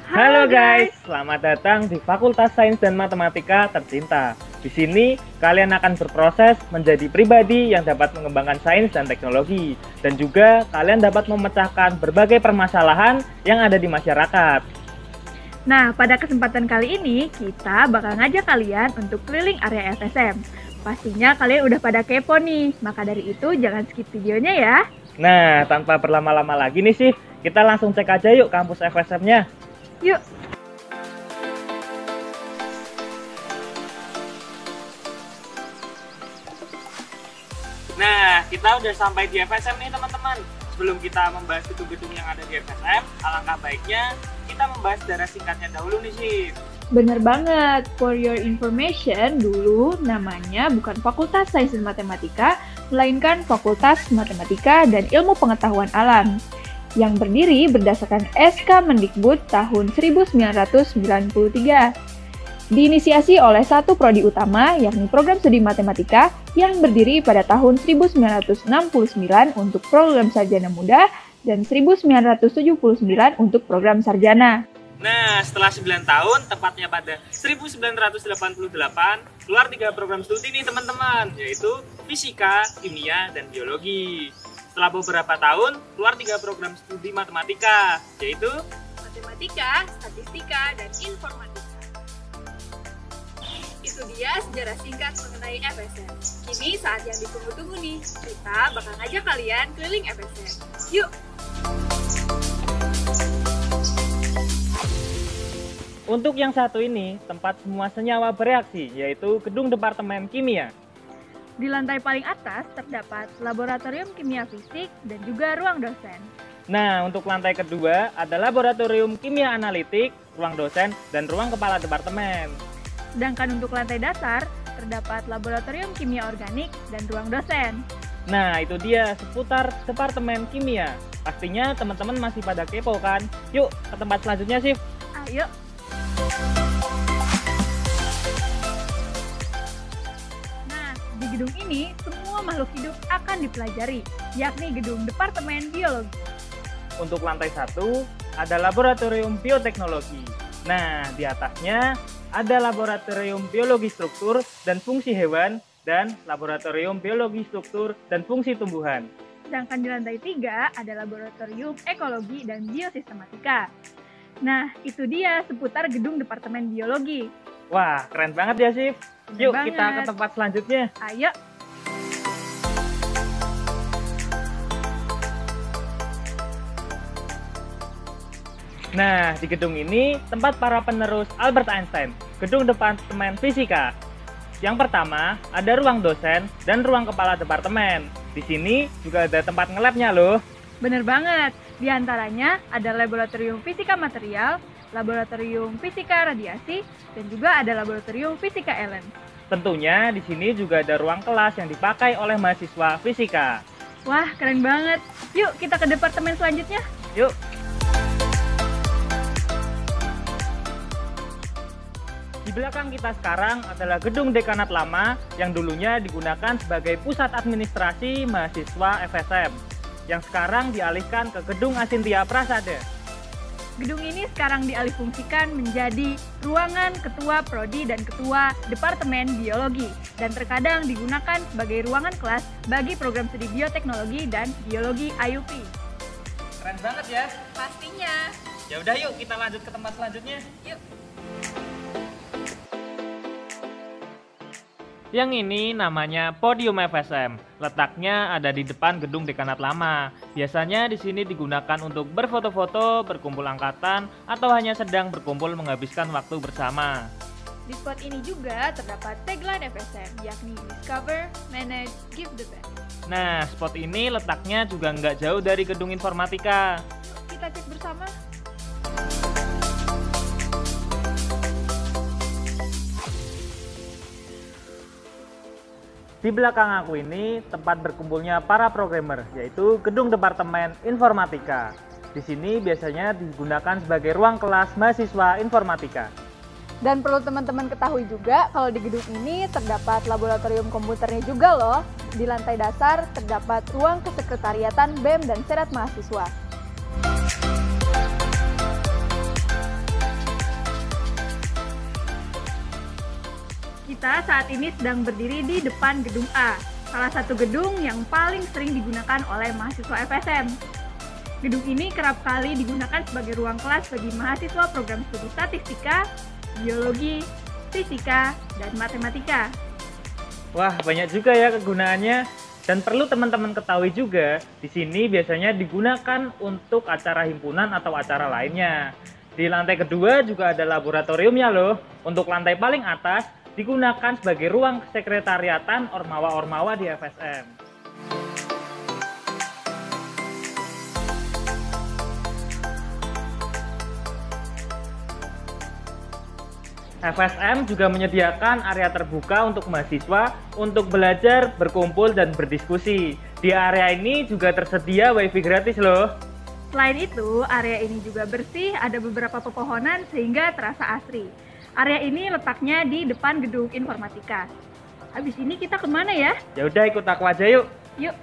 Halo guys, selamat datang di Fakultas Sains dan Matematika tercinta. Di sini kalian akan berproses menjadi pribadi yang dapat mengembangkan sains dan teknologi, dan juga kalian dapat memecahkan berbagai permasalahan yang ada di masyarakat. Nah, pada kesempatan kali ini kita bakal ngajak kalian untuk keliling area FSM. Pastinya kalian udah pada kepo nih, maka dari itu jangan skip videonya ya. Nah, tanpa berlama-lama lagi nih sih, kita langsung cek aja yuk kampus FSM-nya. Yuk. Nah, kita udah sampai di FSM nih teman-teman. Sebelum kita membahas gedung-gedung yang ada di FSM, alangkah baiknya kita membahas sejarah singkatnya dahulu nih sih. Bener banget, for your information, dulu namanya bukan Fakultas Sains dan Matematika, melainkan Fakultas Matematika dan Ilmu Pengetahuan Alam, yang berdiri berdasarkan SK Mendikbud tahun 1993. Diinisiasi oleh satu prodi utama, yakni Program Studi Matematika, yang berdiri pada tahun 1969 untuk program sarjana muda dan 1979 untuk program sarjana. Nah, setelah 9 tahun, tepatnya pada 1988, keluar 3 program studi nih teman-teman, yaitu Fisika, Kimia, dan Biologi. Setelah beberapa tahun, keluar 3 program studi Matematika, yaitu Matematika, Statistika, dan Informatika. Itu dia sejarah singkat mengenai FSM. Kini saat yang ditunggu-tunggu nih, kita bakal ngajak kalian keliling FSM. Yuk! untuk yang satu ini, tempat semua senyawa bereaksi, yaitu Gedung Departemen Kimia. Di lantai paling atas terdapat Laboratorium Kimia Fisik dan juga ruang dosen. Nah, untuk lantai kedua ada Laboratorium Kimia Analitik, ruang dosen, dan ruang kepala departemen. Sedangkan untuk lantai dasar terdapat Laboratorium Kimia Organik dan ruang dosen. Nah, itu dia seputar Departemen Kimia. Pastinya teman-teman masih pada kepo kan? Yuk ke tempat selanjutnya sih. Ayo! Nah, di gedung ini semua makhluk hidup akan dipelajari, yakni gedung Departemen Biologi. Untuk lantai 1 ada Laboratorium Bioteknologi. Nah, di atasnya ada Laboratorium Biologi Struktur dan Fungsi Hewan dan Laboratorium Biologi Struktur dan Fungsi Tumbuhan. Sedangkan di lantai 3 ada Laboratorium Ekologi dan Biosistematika. Nah, itu dia seputar gedung Departemen Biologi. Wah, keren banget ya sih. Yuk banget. kita ke tempat selanjutnya. Ayo! Nah, di gedung ini tempat para penerus Albert Einstein, gedung Departemen Fisika. Yang pertama, ada ruang dosen dan ruang kepala departemen. Di sini juga ada tempat nge-labnya loh. Bener banget, di antaranya ada Laboratorium Fisika Material, Laboratorium Fisika Radiasi, dan juga ada Laboratorium Fisika Elemen. Tentunya di sini juga ada ruang kelas yang dipakai oleh mahasiswa fisika. Wah, keren banget. Yuk kita ke departemen selanjutnya. Yuk. Di belakang kita sekarang adalah gedung dekanat lama yang dulunya digunakan sebagai pusat administrasi mahasiswa FSM, yang sekarang dialihkan ke gedung Asintia Prasada. Gedung ini sekarang dialihfungsikan menjadi ruangan ketua prodi dan ketua Departemen Biologi, dan terkadang digunakan sebagai ruangan kelas bagi program studi bioteknologi dan biologi IUP. Keren banget ya. Pastinya. Ya udah yuk kita lanjut ke tempat selanjutnya. Yuk. Yang ini namanya Podium FSM. Letaknya ada di depan gedung dekanat lama. Biasanya di sini digunakan untuk berfoto-foto, berkumpul angkatan, atau hanya sedang berkumpul menghabiskan waktu bersama. Di spot ini juga terdapat tagline FSM, yakni Discover, Manage, Give the Best. Nah, spot ini letaknya juga nggak jauh dari gedung informatika. Yuk kita cek bersama. Di belakang aku ini tempat berkumpulnya para programmer, yaitu gedung Departemen Informatika. Di sini biasanya digunakan sebagai ruang kelas mahasiswa informatika. Dan perlu teman-teman ketahui juga kalau di gedung ini terdapat laboratorium komputernya juga loh. Di lantai dasar terdapat ruang kesekretariatan BEM dan Senat Mahasiswa. Kita saat ini sedang berdiri di depan gedung A, salah satu gedung yang paling sering digunakan oleh mahasiswa FSM. Gedung ini kerap kali digunakan sebagai ruang kelas bagi mahasiswa program studi statistika, biologi, fisika, dan matematika. Wah, banyak juga ya kegunaannya. Dan perlu teman-teman ketahui juga, di sini biasanya digunakan untuk acara himpunan atau acara lainnya. Di lantai kedua juga ada laboratoriumnya loh. Untuk lantai paling atas digunakan sebagai ruang sekretariatan ormawa-ormawa di FSM. FSM juga menyediakan area terbuka untuk mahasiswa untuk belajar, berkumpul, dan berdiskusi. Di area ini juga tersedia WiFi gratis loh. Selain itu, area ini juga bersih, ada beberapa pepohonan sehingga terasa asri. Area ini letaknya di depan gedung informatika. Habis ini kita kemana ya? Ya udah, ikut aku aja yuk. Yuk.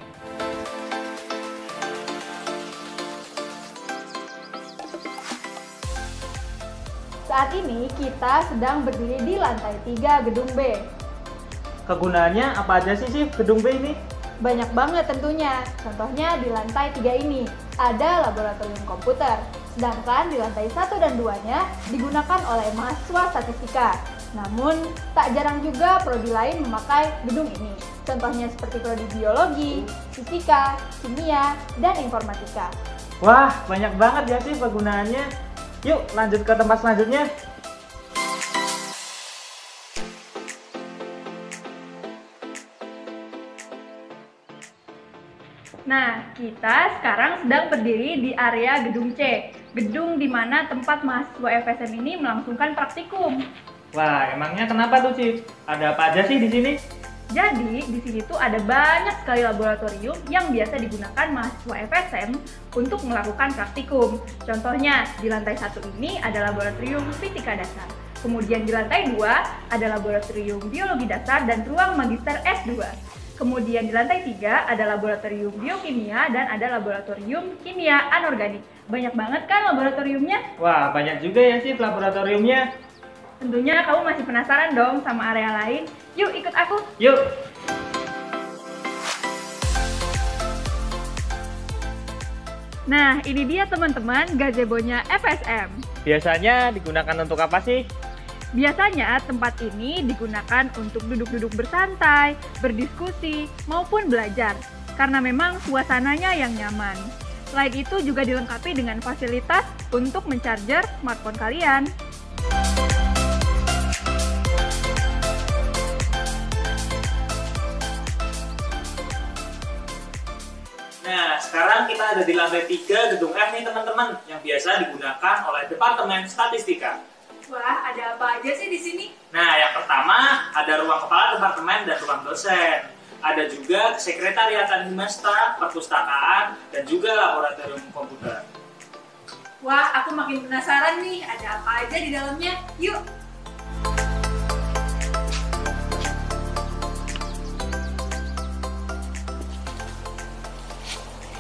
Saat ini kita sedang berdiri di lantai 3 gedung B. Kegunaannya apa aja sih gedung B ini? Banyak banget tentunya. Contohnya di lantai 3 ini ada laboratorium komputer. Sedangkan di lantai 1 dan 2-nya digunakan oleh mahasiswa statistika. Namun, tak jarang juga prodi lain memakai gedung ini. Contohnya seperti prodi biologi, fisika, kimia, dan informatika. Wah, banyak banget ya sih kegunaannya. Yuk, lanjut ke tempat selanjutnya. Nah, kita sekarang sedang berdiri di area gedung C. Gedung di mana tempat mahasiswa FSM ini melangsungkan praktikum. Wah, emangnya kenapa tuh, Cip? Ada apa aja sih di sini? Jadi, di sini tuh ada banyak sekali laboratorium yang biasa digunakan mahasiswa FSM untuk melakukan praktikum. Contohnya, di lantai 1 ini ada laboratorium fisika dasar. Kemudian di lantai 2 ada laboratorium biologi dasar dan ruang magister S2. Kemudian di lantai 3 ada laboratorium biokimia dan ada laboratorium kimia anorganik. Banyak banget kan laboratoriumnya? Wah, banyak juga ya sih laboratoriumnya. Tentunya kamu masih penasaran dong sama area lain? Yuk ikut aku! Yuk! Nah, ini dia teman-teman gazebo-nya FSM. Biasanya digunakan untuk apa sih? Biasanya tempat ini digunakan untuk duduk-duduk bersantai, berdiskusi, maupun belajar. Karena memang suasananya yang nyaman. Selain itu juga dilengkapi dengan fasilitas untuk mencarger smartphone kalian. Nah, sekarang kita ada di lantai 3 gedung F nih teman-teman, yang biasa digunakan oleh Departemen Statistika. Wah, ada apa aja sih di sini? Nah, yang pertama ada ruang kepala departemen dan ruang dosen. Ada juga sekretariatan himasta, perpustakaan, dan juga laboratorium komputer. Wah, aku makin penasaran nih, ada apa aja di dalamnya? Yuk!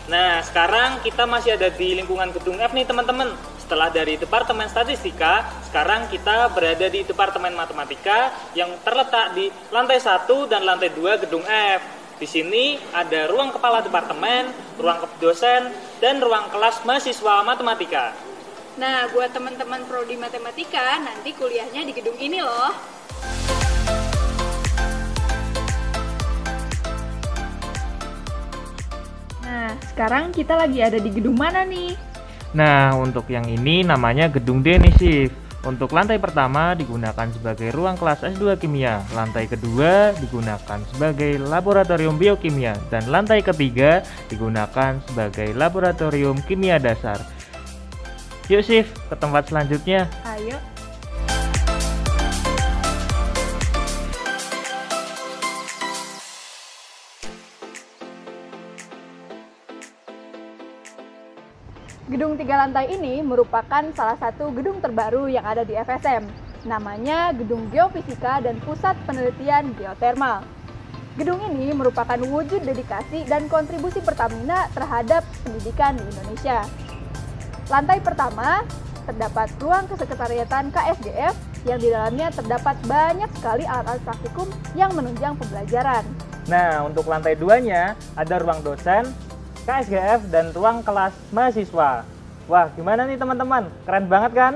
Nah, sekarang kita masih ada di lingkungan gedung F nih teman-teman. Setelah dari Departemen Statistika, sekarang kita berada di Departemen Matematika yang terletak di lantai 1 dan lantai 2 gedung F. Di sini ada ruang kepala departemen, ruang dosen, dan ruang kelas mahasiswa matematika. Nah, buat teman-teman prodi matematika, nanti kuliahnya di gedung ini loh. Nah, sekarang kita lagi ada di gedung mana nih? Nah, untuk yang ini namanya gedung D nih, Sif. Untuk lantai pertama digunakan sebagai ruang kelas S2 Kimia, lantai kedua digunakan sebagai laboratorium biokimia, dan lantai ketiga digunakan sebagai laboratorium kimia dasar. Yuk, Sif, ke tempat selanjutnya. Ayo. Gedung 3 lantai ini merupakan salah satu gedung terbaru yang ada di FSM. Namanya Gedung Geofisika dan Pusat Penelitian Geotermal. Gedung ini merupakan wujud dedikasi dan kontribusi Pertamina terhadap pendidikan di Indonesia. Lantai pertama terdapat ruang kesekretariatan KSGF yang di dalamnya terdapat banyak sekali alat-alat praktikum yang menunjang pembelajaran. Nah, untuk lantai 2-nya ada ruang dosen, KSGF, dan ruang kelas mahasiswa. Wah, gimana nih teman-teman? Keren banget kan?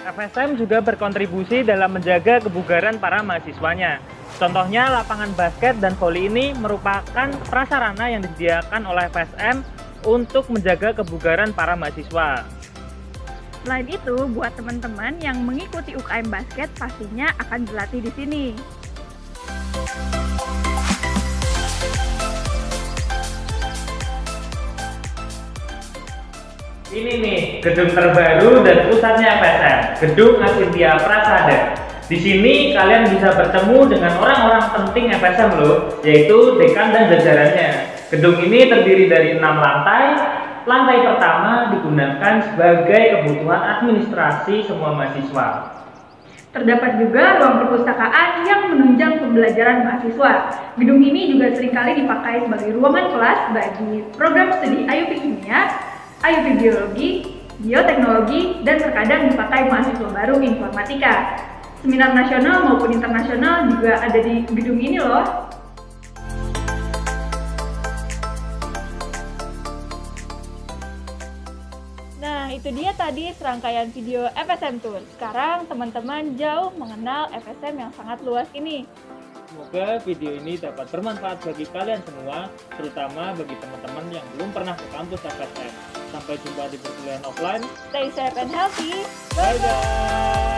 FSM juga berkontribusi dalam menjaga kebugaran para mahasiswanya. Contohnya lapangan basket dan voli ini merupakan prasarana yang disediakan oleh FSM untuk menjaga kebugaran para mahasiswa. Selain itu, buat teman-teman yang mengikuti UKM basket pastinya akan berlatih di sini. Ini nih, gedung terbaru dan pusatnya FSM, Gedung Asintia Prasada. Di sini kalian bisa bertemu dengan orang-orang penting FSM loh, yaitu dekan dan jajarannya. Gedung ini terdiri dari 6 lantai. Lantai pertama digunakan sebagai kebutuhan administrasi semua mahasiswa. Terdapat juga ruang perpustakaan yang menunjang pembelajaran mahasiswa. Gedung ini juga seringkali dipakai sebagai ruangan kelas bagi program studi IUP Kimia, IUP Biologi, Bioteknologi, dan terkadang dipakai mahasiswa baru informatika. Seminar nasional maupun internasional juga ada di gedung ini loh. Nah, itu dia tadi serangkaian video FSM Tour. Sekarang teman-teman jauh mengenal FSM yang sangat luas ini. Semoga video ini dapat bermanfaat bagi kalian semua, terutama bagi teman-teman yang belum pernah ke kampus FSM. Sampai jumpa di perkuliahan offline. Stay safe and healthy. Bye-bye!